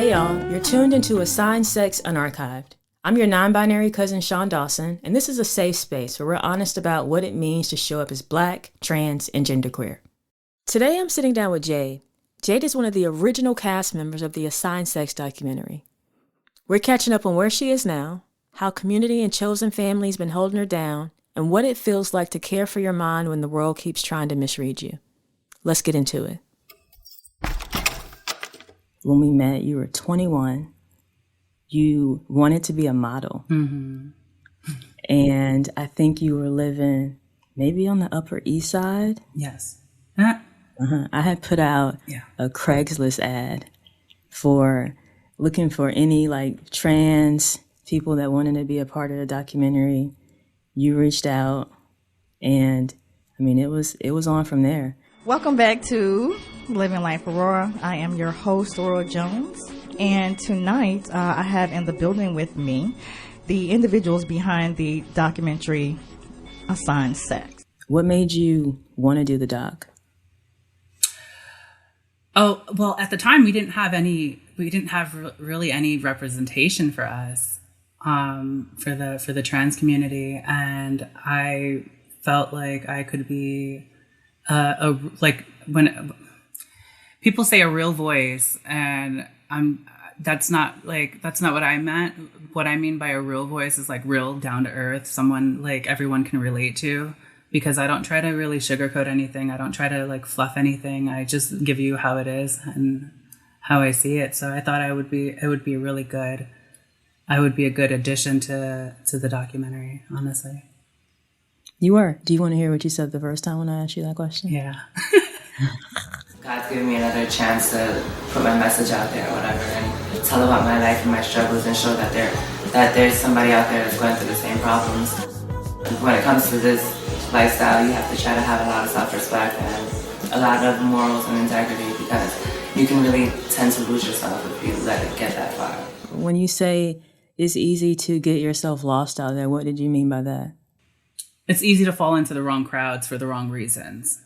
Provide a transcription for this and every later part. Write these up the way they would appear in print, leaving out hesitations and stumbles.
Hey y'all, you're tuned into Assigned Sex Unarchived. I'm your non-binary cousin Shaun Dawson, and this is a safe space where we're honest about what it means to show up as Black, trans, and genderqueer. Today I'm sitting down with Jade. Jade is one of the original cast members of the Assigned Sex documentary. We're catching up on where she is now, how community and chosen family's been holding her down, and what it feels like to care for your mind when the world keeps trying to misread you. Let's get into it. When we met, you were 21. You wanted to be a model. Mm-hmm. And I think you were living maybe on the Upper East Side. Yes. I had put out a Craigslist ad for looking for any like trans people that wanted to be a part of the documentary. You reached out, and I mean, it was on from there. Welcome back to Living Life Aurora. I am your host, Aurora Jones, and tonight I have in the building with me the individuals behind the documentary Assigned Sex. What made you want to do the doc? Oh, well, at the time we didn't have really any representation for us, for the trans community. And I felt like I could be, when people say a real voice, and that's not what I meant. What I mean by a real voice is like real, down to earth, someone like everyone can relate to. Because I don't try to really sugarcoat anything. I don't try to like fluff anything. I just give you how it is and how I see it. So I thought I would be a good addition to the documentary, honestly. You were. Do you want to hear what you said the first time when I asked you that question? Yeah. God's given me another chance to put my message out there or whatever and tell about my life and my struggles and show that there's somebody out there that's going through the same problems. When it comes to this lifestyle, you have to try to have a lot of self-respect and a lot of morals and integrity, because you can really tend to lose yourself if you let it get that far. When you say it's easy to get yourself lost out there, what did you mean by that? It's easy to fall into the wrong crowds for the wrong reasons.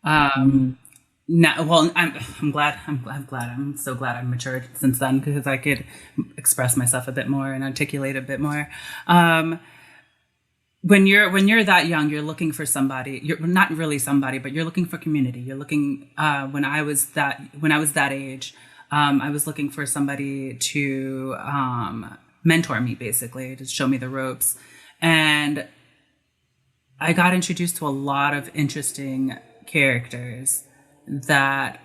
I'm so glad I've matured since then, because I could express myself a bit more and articulate a bit more. When you're that young, you're looking for somebody. You're not really somebody, but you're looking for community. You're looking. When I was that age, I was looking for somebody to mentor me, basically, to show me the ropes. And I got introduced to a lot of interesting characters that,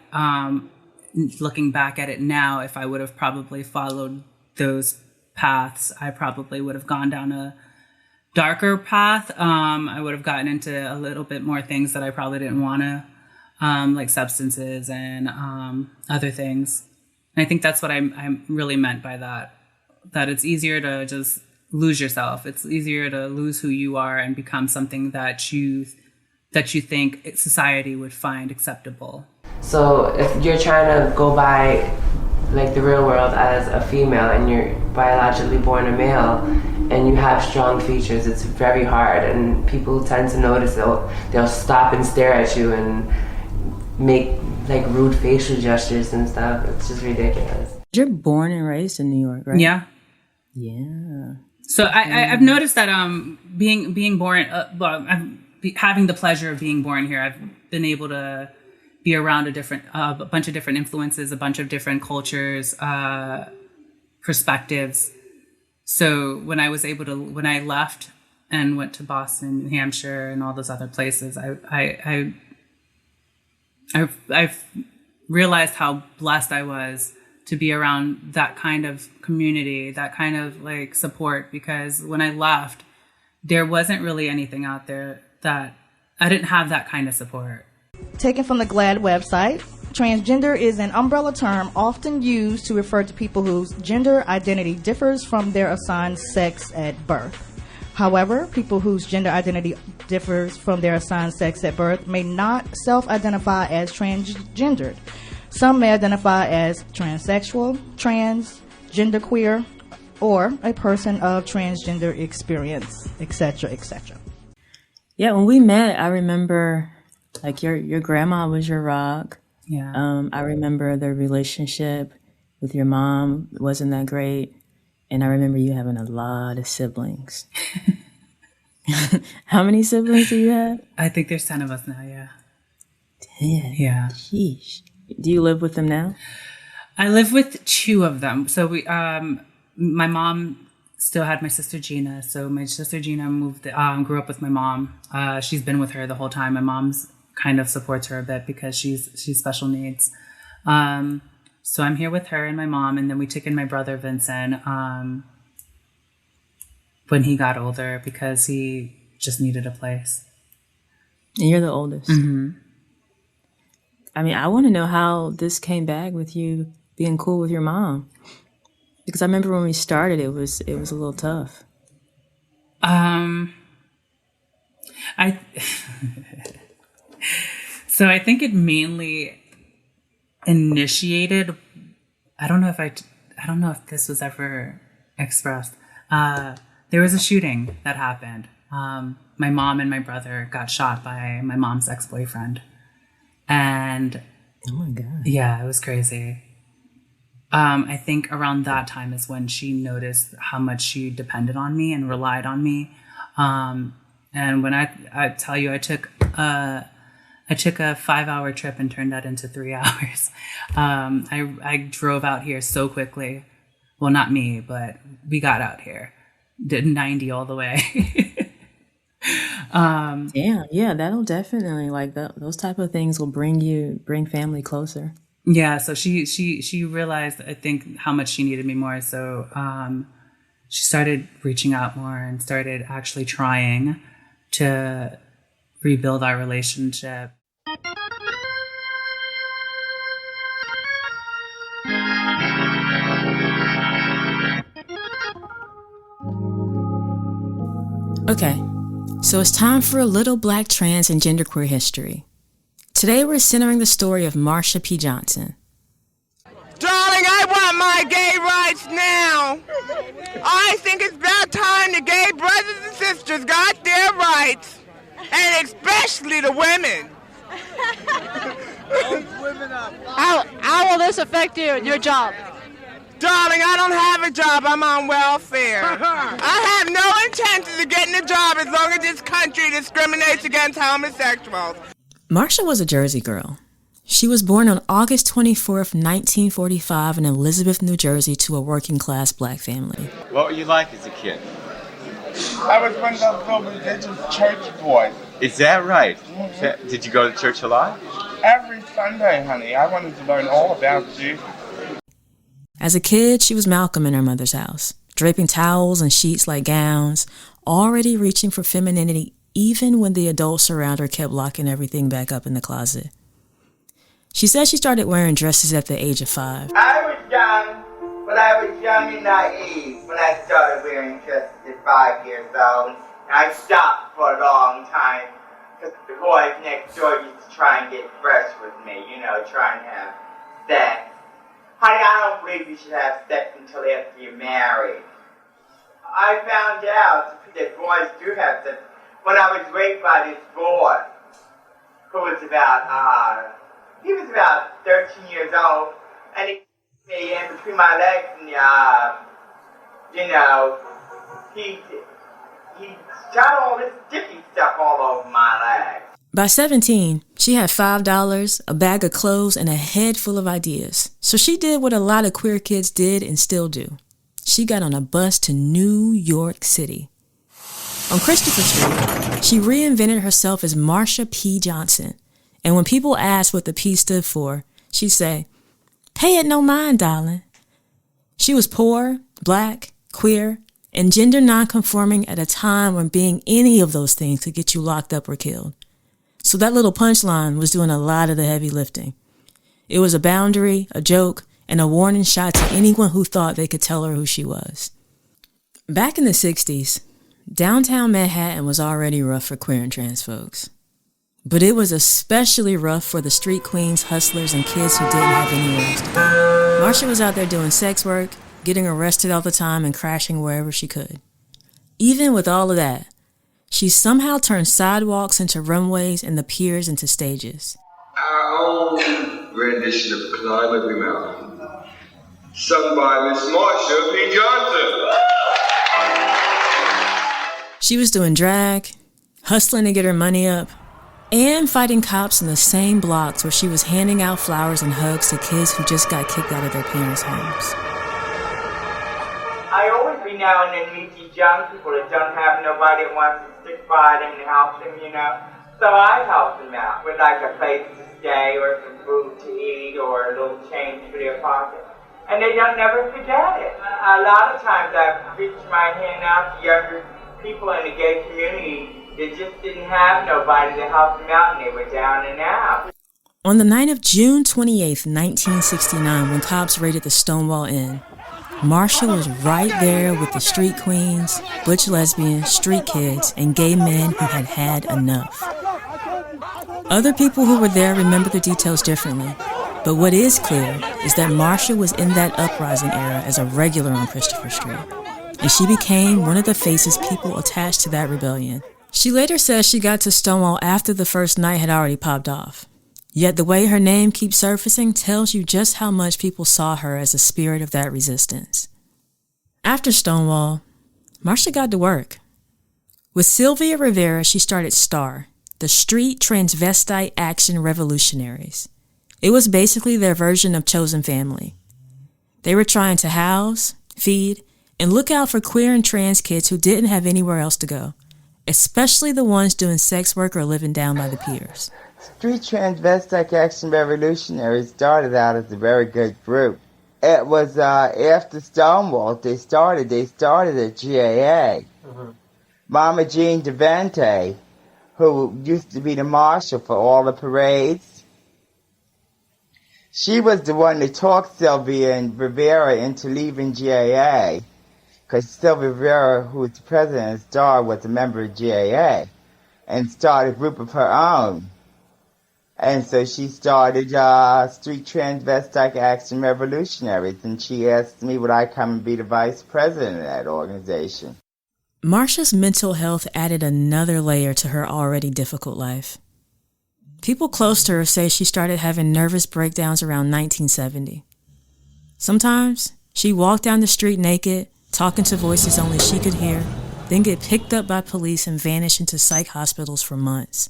looking back at it now, if I would have probably followed those paths, I probably would have gone down a darker path. I would have gotten into a little bit more things that I probably didn't want to, like substances and other things. And I think that's what I really meant by that it's easier to just lose yourself. It's easier to lose who you are and become something that you think society would find acceptable. So if you're trying to go by like the real world as a female and you're biologically born a male and you have strong features, it's very hard, and people tend to notice. They'll stop and stare at you and make like rude facial gestures and stuff. It's just ridiculous. You're born and raised in New York, right? Yeah. So I've noticed that being born, having the pleasure of being born here, I've been able to be around a bunch of different influences, a bunch of different cultures, perspectives. So when I left and went to Boston, New Hampshire, and all those other places, I realized how blessed I was to be around that kind of community, that kind of like support, because when I left, there wasn't really anything out there that I didn't have that kind of support. Taken from the GLAAD website, transgender is an umbrella term often used to refer to people whose gender identity differs from their assigned sex at birth. However, people whose gender identity differs from their assigned sex at birth may not self-identify as transgendered. Some may identify as transsexual, trans, genderqueer, or a person of transgender experience, etc., etc. Yeah, when we met, I remember like your grandma was your rock. Yeah. I remember the relationship with your mom wasn't that great. And I remember you having a lot of siblings. How many siblings do you have? I think there's 10 of us now, yeah. 10? Yeah. Sheesh. Do you live with them now? I live with 2 of them. So my mom still had my sister Gina. So my sister Gina grew up with my mom. She's been with her the whole time. My mom's kind of supports her a bit because she's special needs. So I'm here with her and my mom, and then we took in my brother Vincent when he got older because he just needed a place. And you're the oldest. Mm-hmm. I mean, I want to know how this came back with you being cool with your mom, because I remember when we started, it was a little tough. So I think it mainly initiated. I don't know if this was ever expressed. There was a shooting that happened. My mom and my brother got shot by my mom's ex-boyfriend. And oh my God. Yeah, it was crazy. I think around that time is when she noticed how much she depended on me and relied on me. And when I tell you, I took a 5-hour trip and turned that into 3 hours. I drove out here so quickly. Well, not me, but we got out here. Did 90 all the way. Yeah, that'll definitely, like, those type of things will bring family closer. Yeah, so she realized, I think, how much she needed me more. So she started reaching out more and started actually trying to rebuild our relationship. Okay, so it's time for a little Black trans and genderqueer history. Today we're centering the story of Marsha P. Johnson. Darling, I want my gay rights now. I think it's about time the gay brothers and sisters got their rights, and especially the women. How will this affect you and your job? Darling, I don't have a job. I'm on welfare. I have no intentions of getting a job as long as this country discriminates against homosexuals. Marsha was a Jersey girl. She was born on August 24th, 1945 in Elizabeth, New Jersey to a working-class Black family. What were you like as a kid? I was one of those little religious church boys. Is that right? Mm-hmm. Did you go to church a lot? Every Sunday, honey. I wanted to learn all about Jesus. As a kid, she was Malcolm in her mother's house, draping towels and sheets like gowns, already reaching for femininity even when the adults around her kept locking everything back up in the closet. She said she started wearing dresses at the age of 5. I was young, but I was young and naive when I started wearing dresses at 5 years old. I stopped for a long time because the boys next door used to try and get fresh with me, try and have sex. Honey, I don't believe you should have sex until after you're married. I found out that boys do have sex when I was raped by this boy who was about, he was about 13 years old, and he put me in between my legs, and, he got all this sticky stuff all over my legs. By 17, she had $5, a bag of clothes, and a head full of ideas. So she did what a lot of queer kids did and still do. She got on a bus to New York City. On Christopher Street, she reinvented herself as Marsha P. Johnson. And when people asked what the P stood for, she'd say, "Pay it no mind, darling." She was poor, Black, queer, and gender nonconforming at a time when being any of those things could get you locked up or killed. So that little punchline was doing a lot of the heavy lifting. It was a boundary, a joke, and a warning shot to anyone who thought they could tell her who she was. Back in the 60s, downtown Manhattan was already rough for queer and trans folks. But it was especially rough for the street queens, hustlers, and kids who didn't have anywhere else to go. Marsha was out there doing sex work, getting arrested all the time, and crashing wherever she could. Even with all of that, she somehow turned sidewalks into runways and the piers into stages. Our own rendition of Climb Every Mountain sung by Miss Marsha P. Johnson. She was doing drag, hustling to get her money up, and fighting cops in the same blocks where she was handing out flowers and hugs to kids who just got kicked out of their parents' homes. I always be now and then meet these young people that don't have nobody that wants to stick by them and help them, you know. So I help them out with like a place to stay or some food to eat or a little change for their pocket. And they don't never forget it. A lot of times I've reached my hand out to younger people in the gay community that just didn't have nobody to help them out and they were down and out. On the night of June 28th, 1969, when cops raided the Stonewall Inn, Marsha was right there with the street queens, butch lesbians, street kids, and gay men who had had enough. Other people who were there remember the details differently, but what is clear is that Marsha was in that uprising era as a regular on Christopher Street, and she became one of the faces people attached to that rebellion. She later says she got to Stonewall after the first night had already popped off. Yet the way her name keeps surfacing tells you just how much people saw her as a spirit of that resistance. After Stonewall, Marsha got to work. With Sylvia Rivera, she started STAR, the Street Transvestite Action Revolutionaries. It was basically their version of Chosen Family. They were trying to house, feed, and look out for queer and trans kids who didn't have anywhere else to go, especially the ones doing sex work or living down by the piers. Street Transvestite Action Revolutionaries started out as a very good group. It was after Stonewall they started a GAA. Mm-hmm. Mama Jean DeVente, who used to be the marshal for all the parades, she was the one that talked Sylvia and Rivera into leaving GAA, because Sylvia Rivera, who was the president of STAR, was a member of GAA and started a group of her own. And so she started Street Transvestite Action Revolutionaries, and she asked me would I come and be the vice president of that organization. Marsha's mental health added another layer to her already difficult life. People close to her say she started having nervous breakdowns around 1970. Sometimes she walked down the street naked, talking to voices only she could hear, then get picked up by police and vanish into psych hospitals for months.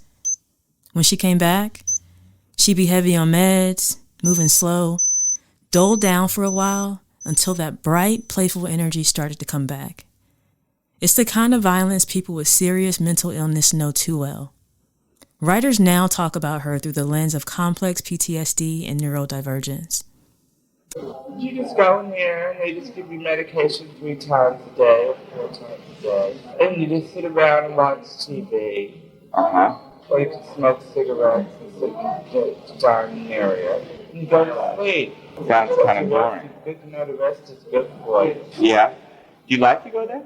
When she came back, she'd be heavy on meds, moving slow, doled down for a while until that bright, playful energy started to come back. It's the kind of violence people with serious mental illness know too well. Writers now talk about her through the lens of complex PTSD and neurodivergence. You just go in there and they just give you medication 3 times a day or 4 times a day. And you just sit around and watch TV. Uh-huh. Or you can smoke cigarettes and sit in the dining area. And you go to sleep. Sounds kind of boring. It's good to know the rest is good for you. Yeah. Do you like to go there?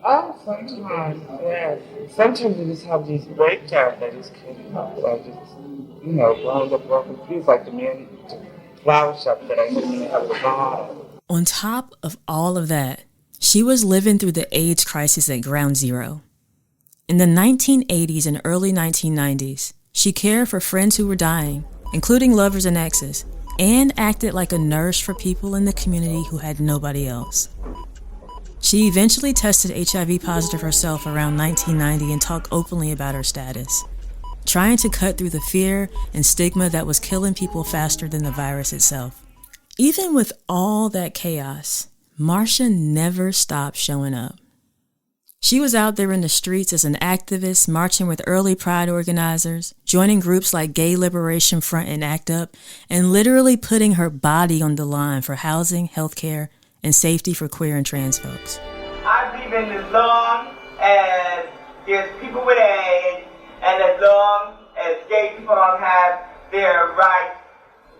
Oh, sometimes, yes. Sometimes you just have these breakdowns. I just can't help it. I just, wound up walking through like the man at the flower shop that I didn't have the bottom. On top of all of that, she was living through the AIDS crisis at ground zero. In the 1980s and early 1990s, she cared for friends who were dying, including lovers and exes, and acted like a nurse for people in the community who had nobody else. She eventually tested HIV positive herself around 1990 and talked openly about her status, trying to cut through the fear and stigma that was killing people faster than the virus itself. Even with all that chaos, Marsha never stopped showing up. She was out there in the streets as an activist, marching with early Pride organizers, joining groups like Gay Liberation Front and ACT UP, and literally putting her body on the line for housing, healthcare, and safety for queer and trans folks. I believe in as long as there's people with AIDS and as long as gay people don't have their rights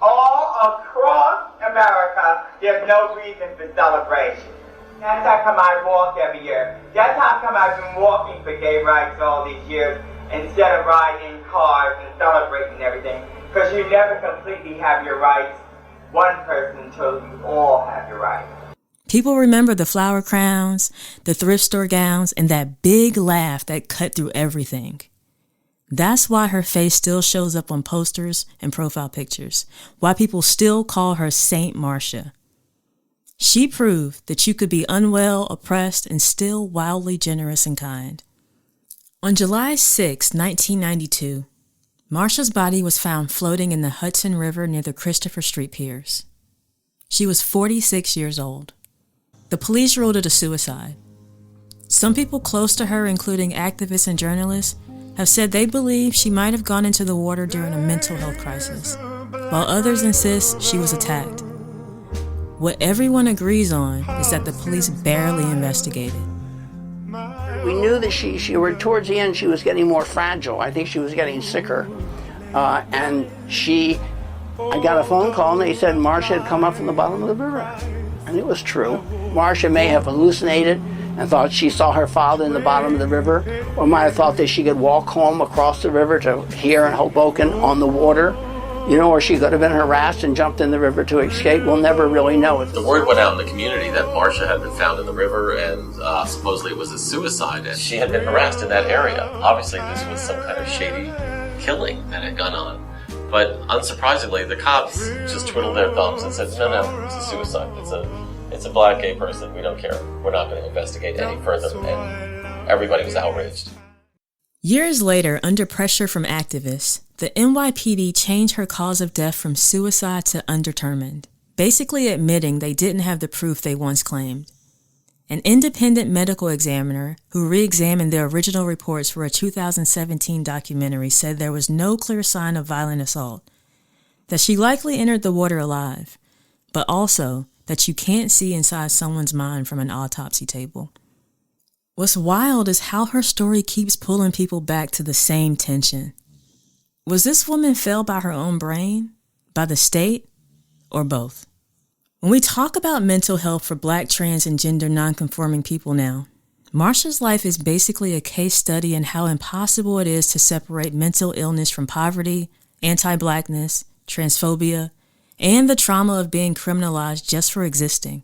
all across America, there's no reason for celebration. That's how come I walk every year. That's how come I've been walking for gay rights all these years instead of riding in cars and celebrating everything. Because you never completely have your rights, one person, until you all have your rights. People remember the flower crowns, the thrift store gowns, and that big laugh that cut through everything. That's why her face still shows up on posters and profile pictures, why people still call her Saint Marsha. She proved that you could be unwell, oppressed, and still wildly generous and kind. On July 6, 1992, Marsha's body was found floating in the Hudson River near the Christopher Street Piers. She was 46 years old. The police ruled it a suicide. Some people close to her, including activists and journalists, have said they believe she might have gone into the water during a mental health crisis, while others insist she was attacked. What everyone agrees on is that the police barely investigated. We knew that she were towards the end, she was getting more fragile. I think she was getting sicker. I got a phone call and they said Marsha had come up from the bottom of the river. And it was true. Marsha may have hallucinated and thought she saw her father in the bottom of the river, or might have thought that she could walk home across the river to here in Hoboken on the water, or she could have been harassed and jumped in the river to escape. We'll never really know it. The word went out in the community that Marsha had been found in the river and supposedly it was a suicide, and she had been harassed in that area. Obviously this was some kind of shady killing that had gone on. But unsurprisingly, the cops just twiddled their thumbs and said, no, it's a suicide. It's a black gay person. We don't care. We're not going to investigate any further. And everybody was outraged. Years later, under pressure from activists, the NYPD changed her cause of death from suicide to undetermined, basically admitting they didn't have the proof they once claimed. An independent medical examiner who re-examined their original reports for a 2017 documentary said there was no clear sign of violent assault, that she likely entered the water alive, but also that you can't see inside someone's mind from an autopsy table. What's wild is how her story keeps pulling people back to the same tension. Was this woman failed by her own brain, by the state, or both? When we talk about mental health for Black, trans, and gender nonconforming people now, Marsha's life is basically a case study in how impossible it is to separate mental illness from poverty, anti-Blackness, transphobia, and the trauma of being criminalized just for existing.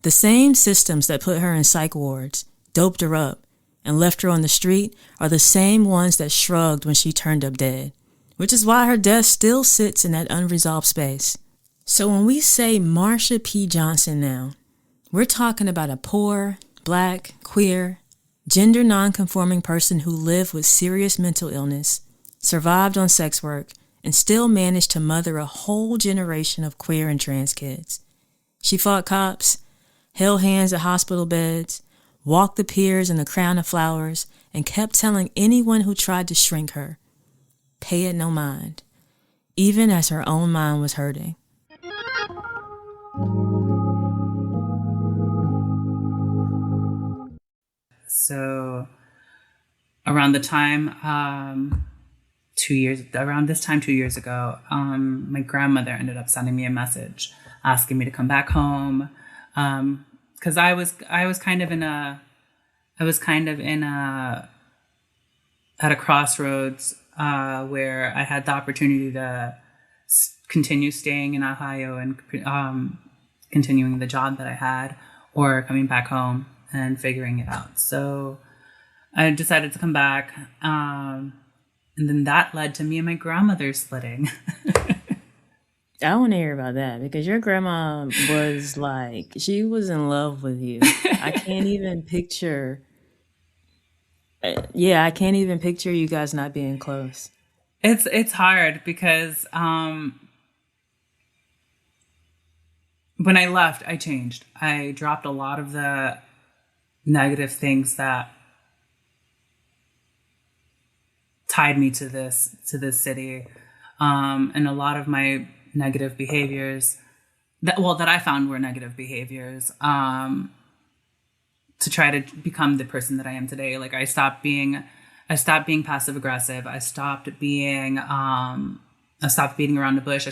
The same systems that put her in psych wards, doped her up, and left her on the street are the same ones that shrugged when she turned up dead, which is why her death still sits in that unresolved space. So when we say Marsha P. Johnson now, we're talking about a poor, Black, queer, gender nonconforming person who lived with serious mental illness, survived on sex work, and still managed to mother a whole generation of queer and trans kids. She fought cops, held hands at hospital beds, walked the piers in the crown of flowers, and kept telling anyone who tried to shrink her, pay it no mind, even as her own mind was hurting. So around the time, 2 years ago, my grandmother ended up sending me a message asking me to come back home. Cause I was kind of at a crossroads, where I had the opportunity to continue staying in Ohio and, continuing the job that I had, or coming back home and figuring it out. So I decided to come back. And then that led to me and my grandmother splitting. I want to hear about that, because your grandma was like, she was in love with you. I can't even picture. I can't even picture you guys not being close. It's hard because when I left, I changed. I dropped a lot of the negative things that tied me to this city, and a lot of my negative behaviors that I found were negative behaviors, to try to become the person that I am today. Like I stopped being passive aggressive. I stopped beating around the bush.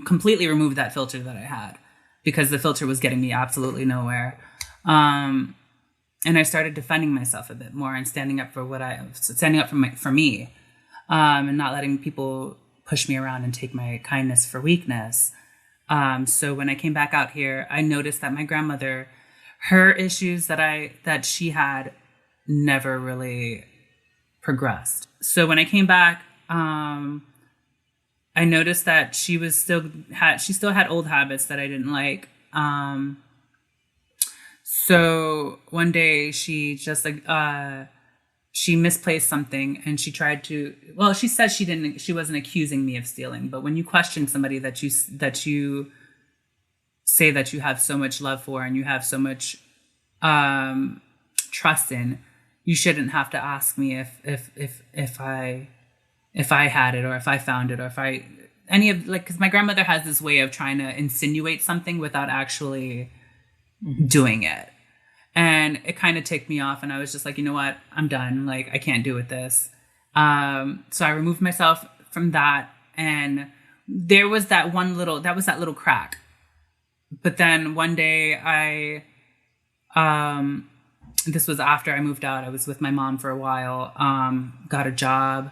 Completely removed that filter that I had, because the filter was getting me absolutely nowhere. And I started defending myself a bit more and standing up for me, and not letting people push me around and take my kindness for weakness. So when I came back out here, I noticed that my grandmother, her issues that she had never really progressed. So when I came back, I noticed that she still had old habits that I didn't like. So one day she just she misplaced something, and she tried to, well, she said she wasn't accusing me of stealing, but when you question somebody that you say that you have so much love for and you have so much trust in, you shouldn't have to ask me if I had it, or if I found it, or if I because my grandmother has this way of trying to insinuate something without actually doing it. And it kind of ticked me off, and I was just like, you know what, I'm done. Like, I can't do with this. So I removed myself from that, and there was that little crack. But then one day this was after I moved out. I was with my mom for a while, got a job,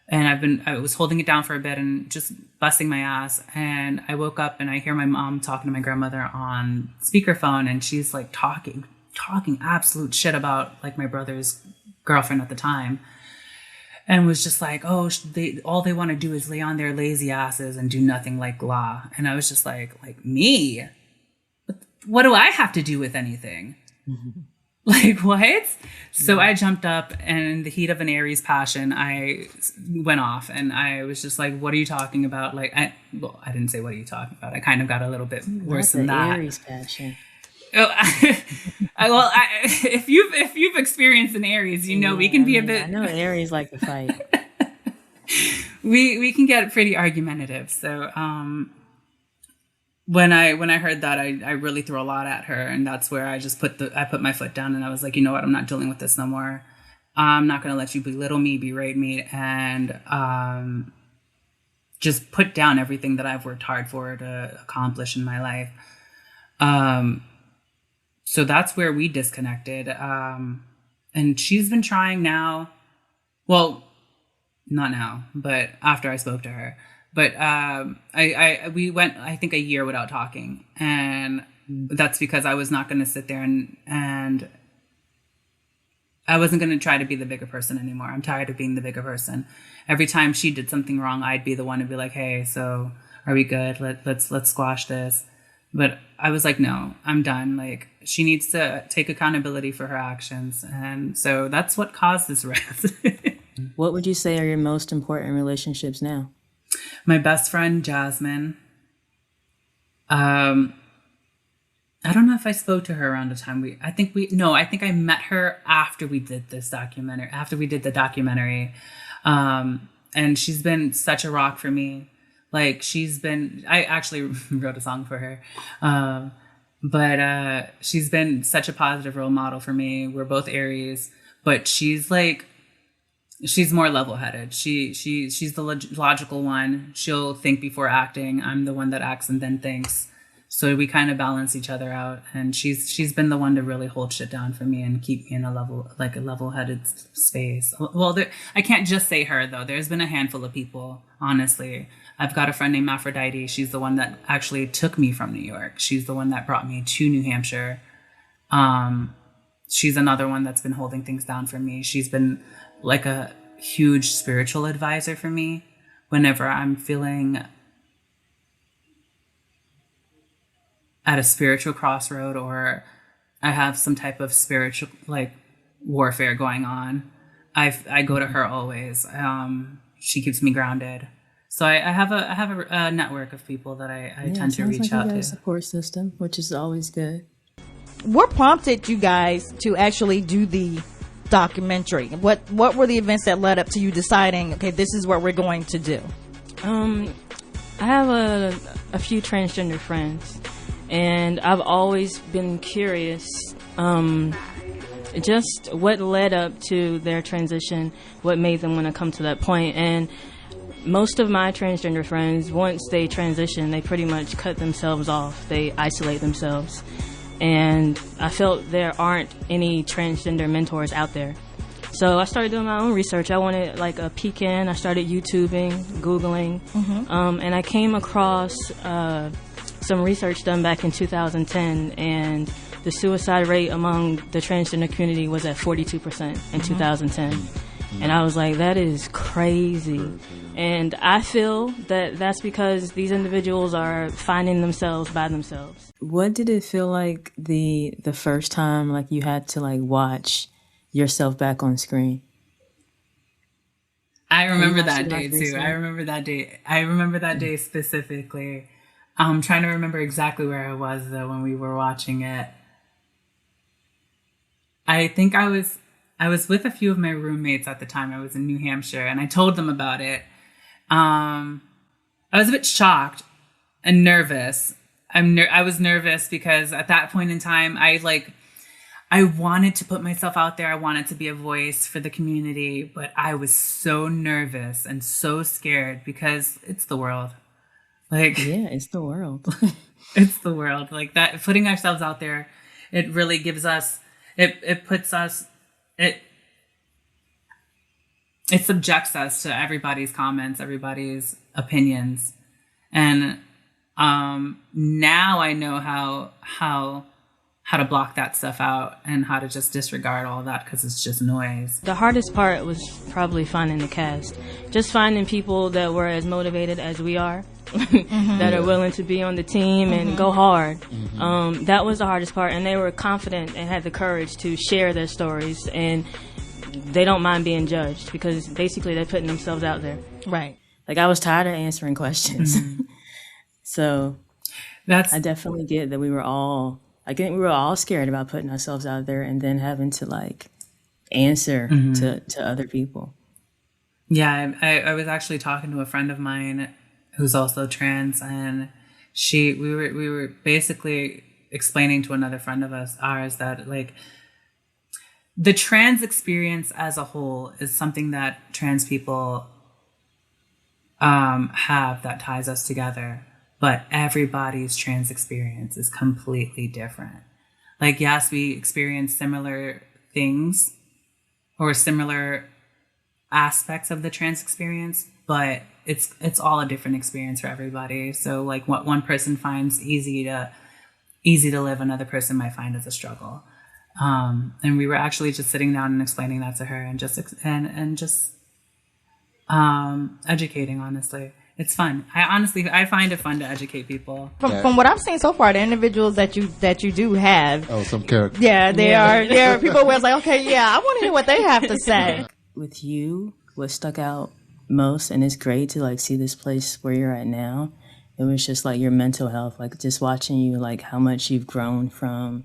and I was holding it down for a bit and just busting my ass. And I woke up and I hear my mom talking to my grandmother on speakerphone, and she's like talking absolute shit about like my brother's girlfriend at the time, and was just like, oh, all they want to do is lay on their lazy asses and do nothing like blah. And I was just like me? What do I have to do with anything? Like, what? So I jumped up, and in the heat of an Aries passion, I went off, and I was just like, what are you talking about? Like, I didn't say, what are you talking about? I kind of got a little bit worse than that. Aries passion. If you've experienced an Aries, you know, we can be a bit. I know Aries like to fight. we can get pretty argumentative. So when I heard that, I really threw a lot at her, and that's where I just put my foot down, and I was like, you know what, I'm not dealing with this no more. I'm not going to let you belittle me, berate me, and just put down everything that I've worked hard for to accomplish in my life. So that's where we disconnected. And she's been trying now. Well, not now, but after I spoke to her. But we went, I think, a year without talking. And that's because I was not going to sit there and I wasn't going to try to be the bigger person anymore. I'm tired of being the bigger person. Every time she did something wrong, I'd be the one to be like, hey, so are we good? Let's squash this. But I was like, no, I'm done. Like, she needs to take accountability for her actions. And so that's what caused this rift. What would you say are your most important relationships now? My best friend, Jasmine. I don't know if I spoke to her around the time I think I met her after we did the documentary. And she's been such a rock for me. Like, I actually wrote a song for her. But she's been such a positive role model for me. We're both Aries, but she's more level-headed. She's the logical one. She'll think before acting. I'm the one that acts and then thinks. So we kind of balance each other out. And she's been the one to really hold shit down for me and keep me in a level-headed space. Well, I can't just say her, though. There's been a handful of people, honestly. I've got a friend named Aphrodite. She's the one that actually took me from New York. She's the one that brought me to New Hampshire. She's another one that's been holding things down for me. She's been like a huge spiritual advisor for me whenever I'm feeling at a spiritual crossroad or I have some type of spiritual warfare going on. I go to her always. She keeps me grounded. So I have a network of people that I tend to reach out to. A support system, which is always good. What prompted you guys to actually do the documentary? What were the events that led up to you deciding, okay, this is what we're going to do? I have a few transgender friends, and I've always been curious just what led up to their transition, what made them want to come to that point. And most of my transgender friends, once they transition, they pretty much cut themselves off. They isolate themselves. And I felt there aren't any transgender mentors out there. So I started doing my own research. I wanted a peek in. I started YouTubing, Googling. And I came across some research done back in 2010, and the suicide rate among the transgender community was at 42% in 2010. And I was like, that is crazy. And I feel that that's because these individuals are finding themselves by themselves. What did it feel like the first time like you had to like watch yourself back on screen? I remember that day too. I remember that day specifically. I'm trying to remember exactly where I was though when we were watching it. I think I was with a few of my roommates at the time. I was in New Hampshire, and I told them about it. I was a bit shocked and nervous. I was nervous because at that point in time, I wanted to put myself out there. I wanted to be a voice for the community, but I was so nervous and so scared because it's the world. It's the world. It's the world. Like that, putting ourselves out there, it really gives us, it subjects us to everybody's comments, everybody's opinions. And now I know how to block that stuff out and how to just disregard all that because it's just noise. The hardest part was probably finding the cast. Just finding people that were as motivated as we are, that are willing to be on the team and go hard. That was the hardest part, and they were confident and had the courage to share their stories, and they don't mind being judged because basically they're putting themselves out there. Right. Like I was tired of answering questions. So I definitely get that we were all scared about putting ourselves out there and then having to like answer to other people. Yeah, I was actually talking to a friend of mine who's also trans, and we were basically explaining to another friend of ours that like the trans experience as a whole is something that trans people have that ties us together. But everybody's trans experience is completely different. Like, yes, we experience similar things or similar aspects of the trans experience, but it's all a different experience for everybody. So, like, what one person finds easy to live, another person might find as a struggle. And we were actually just sitting down and explaining that to her and just educating, honestly. It's fun. I find it fun to educate people. From what I've seen so far, the individuals that you do have. Oh, some character. Yeah, they are. There are people where it's like, okay, yeah, I want to hear what they have to say. With you, what stuck out most, and it's great to like see this place where you're at now. It was just like your mental health, like just watching you, like how much you've grown from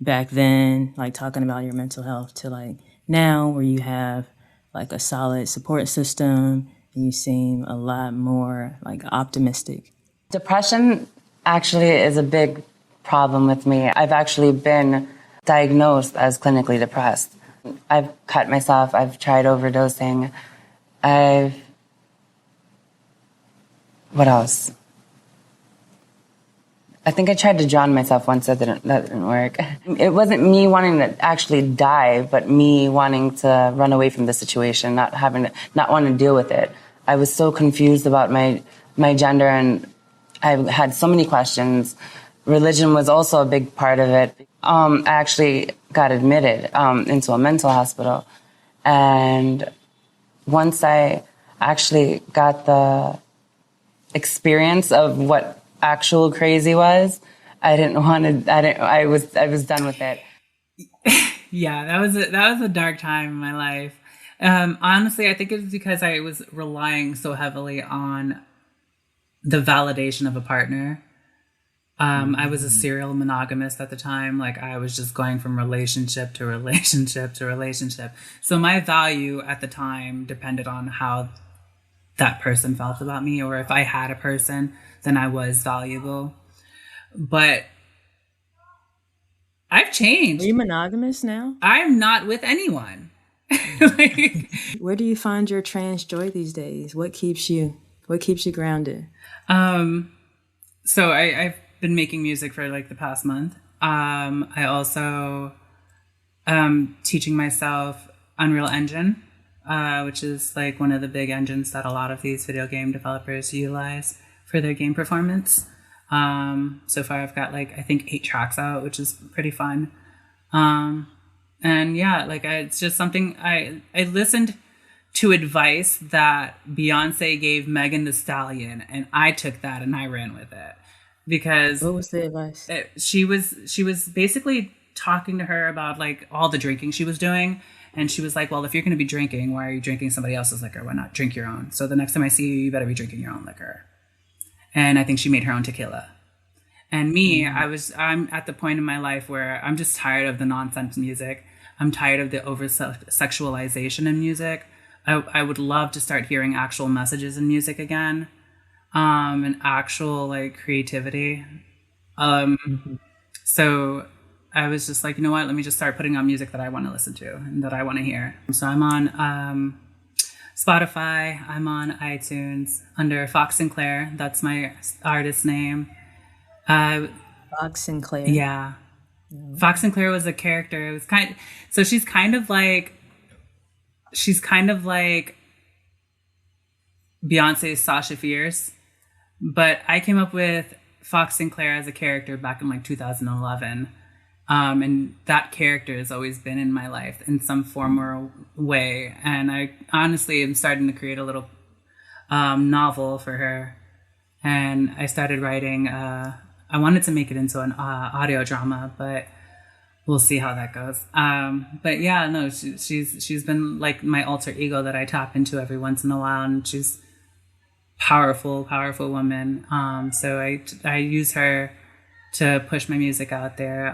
back then, like talking about your mental health to like now where you have like a solid support system. You seem a lot more like optimistic. Depression actually is a big problem with me. I've actually been diagnosed as clinically depressed. I've cut myself. I've tried overdosing. What else? I think I tried to drown myself once. That didn't work. It wasn't me wanting to actually die, but me wanting to run away from the situation, not wanting to deal with it. I was so confused about my gender, and I had so many questions. Religion was also a big part of it. I actually got admitted into a mental hospital, and once I actually got the experience of what actual crazy was, I was done with it. Yeah, that was a dark time in my life. Honestly, I think it was because I was relying so heavily on the validation of a partner. I was a serial monogamist at the time. Like I was just going from relationship to relationship to relationship. So my value at the time depended on how that person felt about me, or if I had a person, then I was valuable. But I've changed. Are you monogamous now? I'm not with anyone. Where do you find your trans joy these days? What keeps you grounded? So I've been making music for like the past month. I also teaching myself Unreal Engine, which is like one of the big engines that a lot of these video game developers utilize for their game performance. So far I've got like I think 8 tracks out, which is pretty fun. And yeah, like it's just something I listened to advice that Beyonce gave Megan Thee Stallion, and I took that and I ran with it. Because what was the advice? She was basically talking to her about like all the drinking she was doing, and she was like, well, if you're going to be drinking, why are you drinking somebody else's liquor? Why not drink your own? So the next time I see you, you better be drinking your own liquor. And I think she made her own tequila. And me, I'm at the point in my life where I'm just tired of the nonsense music. I'm tired of the over sexualization in music. I would love to start hearing actual messages in music again. And actual like creativity. So I was just like, you know what, let me just start putting on music that I want to listen to and that I want to hear. So I'm on Spotify, I'm on iTunes under Fox Sinclair. That's my artist name. Fox Sinclair. Yeah. Fox Sinclair was a character. It was she's kind of like Beyonce's Sasha Fierce. But I came up with Fox Sinclair as a character back in like 2011. And that character has always been in my life in some form or way. And I honestly am starting to create a little novel for her. And I started writing, I wanted to make it into an audio drama, but we'll see how that goes. But yeah, no, she's been like my alter ego that I tap into every once in a while. And she's powerful woman. So I use her to push my music out there.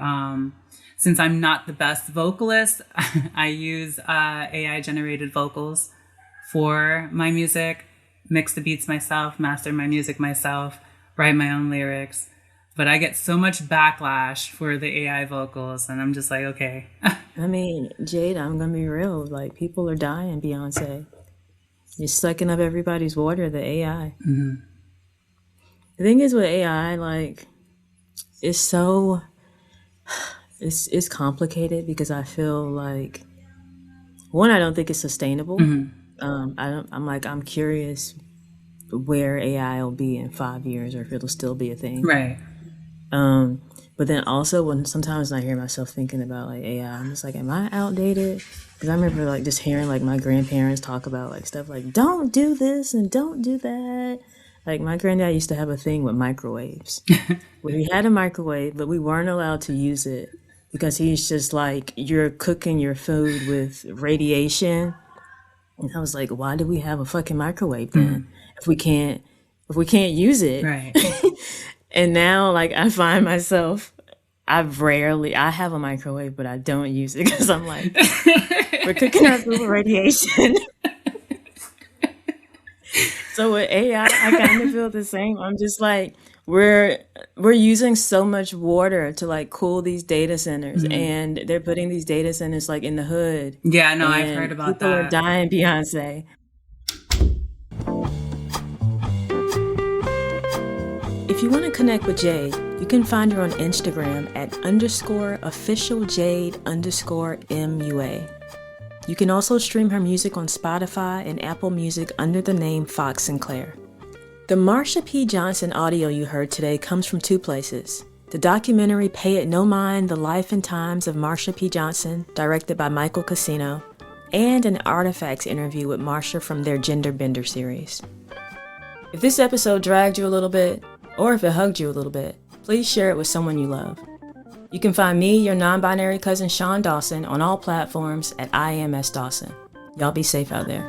Since I'm not the best vocalist, I use AI generated vocals for my music, mix the beats myself, master my music myself, write my own lyrics. But I get so much backlash for the AI vocals, and I'm just like, okay. I mean, Jade, I'm gonna be real. Like, people are dying, Beyonce. You're sucking up everybody's water, the AI. Mm-hmm. The thing is with AI, like, it's complicated because I feel like, one, I don't think it's sustainable. Mm-hmm. I'm curious where AI will be in 5 years, or if it'll still be a thing. Right. But then also sometimes I hear myself thinking about like AI, I'm just like, am I outdated? Because I remember like just hearing like my grandparents talk about like stuff like, don't do this and don't do that. Like my granddad used to have a thing with microwaves. Where he had a microwave, but we weren't allowed to use it because he's just like, you're cooking your food with radiation. And I was like, why do we have a fucking microwave then? If we can't use it. Right. And now, like, I find myself, I have a microwave, but I don't use it because I'm like, we're cooking our food with radiation. So with AI, I kind of feel the same. I'm just like, we're using so much water to like cool these data centers, and they're putting these data centers like in the hood. Yeah, no, I've heard about people that. People are dying, Beyonce. If you want to connect with Jade, you can find her on Instagram at _officialjade_MUA. You can also stream her music on Spotify and Apple Music under the name Fox Sinclair. The Marsha P. Johnson audio you heard today comes from two places. The documentary Pay It No Mind, The Life and Times of Marsha P. Johnson, directed by Michael Casino, and an Artifacts interview with Marsha from their Gender Bender series. If this episode dragged you a little bit, or if it hugged you a little bit, please share it with someone you love. You can find me, your non-binary cousin Shaun Dawson, on all platforms at IMS Dawson. Y'all be safe out there.